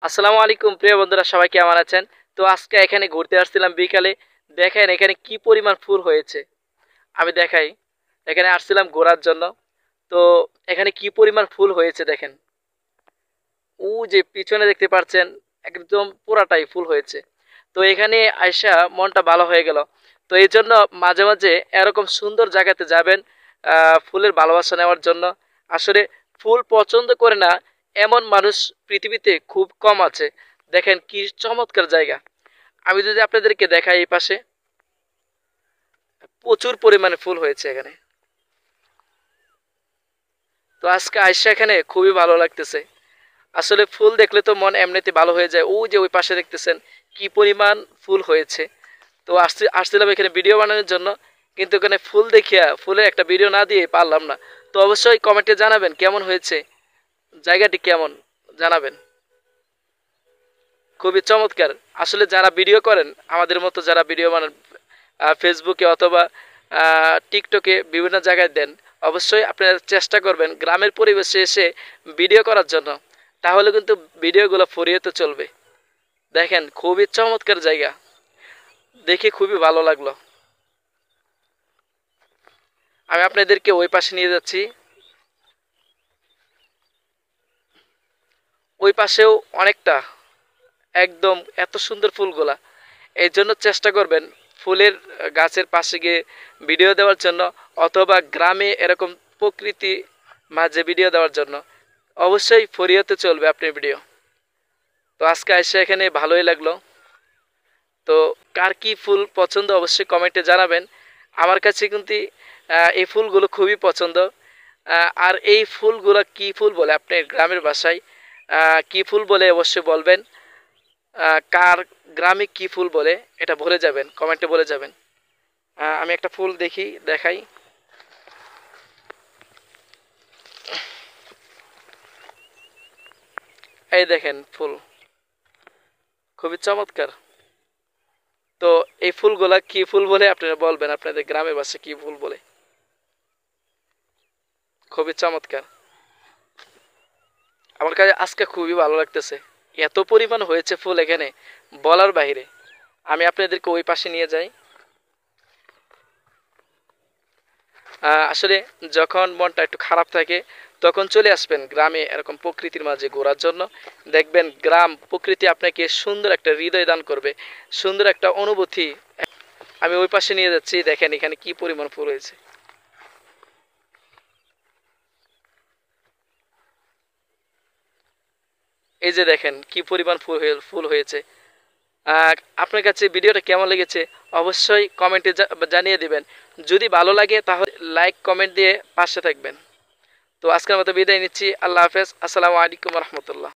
আসসালামু আলাইকুম প্রিয় বন্ধুরা, সবাই কেমন আছেন? তো আজকে এখানে ঘুরতে আসছিলাম বিকালে। দেখেন এখানে কি পরিমাণ ফুল হয়েছে। আমি দেখাই। এখানে আসছিলাম ঘোরার জন্য। তো এখানে কি পরিমাণ ফুল হয়েছে দেখেন। ও যে পিছনে দেখতে পাচ্ছেন, একদম পুরাটাই ফুল হয়েছে। তো এখানে আইসা মনটা ভালো হয়ে গেল। তো এই জন্য মাঝে মাঝে এরকম সুন্দর জায়গাতে যাবেন, ফুলের ভালোবাসা নেওয়ার জন্য। আসলে ফুল পছন্দ করে না এমন মানুষ পৃথিবীতে খুব কম আছে। দেখেন কি চমৎকার জায়গা। আমি যদি আপনাদেরকে দেখাই, এই পাশে প্রচুর পরিমাণে ফুল হয়েছে এখানে। তো আজকে আইসা এখানে খুবই ভালো লাগতেছে। আসলে ফুল দেখলে তো মন এমনিতে ভালো হয়ে যায়। ও যে ওই পাশে দেখতেছেন কি পরিমাণ ফুল হয়েছে। তো আসছিলাম এখানে ভিডিও বানানোর জন্য, কিন্তু এখানে ফুল দেখিয়া ফুলের একটা ভিডিও না দিয়ে পারলাম না। তো অবশ্যই কমেন্টে জানাবেন কেমন হয়েছে, জায়গাটি কেমন জানাবেন। খুবই চমৎকার। আসলে যারা ভিডিও করেন, আমাদের মতো যারা ভিডিও বানান, ফেসবুকে অথবা টিকটকে বিভিন্ন জায়গায় দেন, অবশ্যই আপনারা চেষ্টা করবেন গ্রামের পরিবেশে এসে ভিডিও করার জন্য। তাহলে কিন্তু ভিডিওগুলো ফরিয়েতে চলবে। দেখেন খুবই চমৎকার জায়গা, দেখে খুবই ভালো লাগলো। আমি আপনাদেরকে ওই পাশে নিয়ে যাচ্ছি। ওই পাশেও অনেকটা, একদম এত সুন্দর ফুলগুলা। এই জন্য চেষ্টা করবেন ফুলের গাছের পাশে গিয়ে ভিডিও দেওয়ার জন্য, অথবা গ্রামে এরকম প্রকৃতি মাঝে ভিডিও দেওয়ার জন্য। অবশ্যই ফরিয়াতে চলবে আপনার ভিডিও। তো আজকে এসে এখানে ভালোই লাগলো। তো কার কি ফুল পছন্দ অবশ্যই কমেন্টে জানাবেন। আমার কাছে কিন্তু এই ফুলগুলো খুবই পছন্দ। আর এই ফুলগুলো কি ফুল বলে আপনার গ্রামের ভাষায়, কি ফুল বলে অবশ্যই বলবেন। কার গ্রামে কি ফুল বলে এটা বলে যাবেন, কমেন্টে বলে যাবেন। আমি একটা ফুল দেখাই। এই দেখেন ফুল, খুবই চমৎকার। তো এই ফুলগুলা কি ফুল বলে আপনারা বলবেন, আপনাদের গ্রামের ভাষায় কি ফুল বলে। খুবই চমৎকার। আমার কাছে আজকে খুবই ভালো লাগতেছে। এত পরিমাণ হয়েছে ফুল এখানে, বলার বাইরে। আমি আপনাদেরকে ওই পাশে নিয়ে যাই। আসলে যখন মনটা একটু খারাপ থাকে, তখন চলে আসবেন গ্রামে এরকম প্রকৃতির মাঝে ঘোরার জন্য। দেখবেন গ্রাম প্রকৃতি আপনাকে সুন্দর একটা হৃদয় দান করবে, সুন্দর একটা অনুভূতি। আমি ওই পাশে নিয়ে যাচ্ছি, দেখেন এখানে কি পরিমাণ ফুল হয়েছে। এই যে দেখেন কি পরিমাণ ফুল হয়েছে। আপনার কাছে ভিডিওটা কেমন লেগেছে অবশ্যই কমেন্টে জানিয়ে দিবেন। যদি ভালো লাগে তাহলে লাইক কমেন্ট দিয়ে পাশে থাকবেন। তো আজকের মতো বিদায় নিচ্ছি। আল্লাহ হাফেজ। আসসালামু আলাইকুম রহমতুল্লাহ।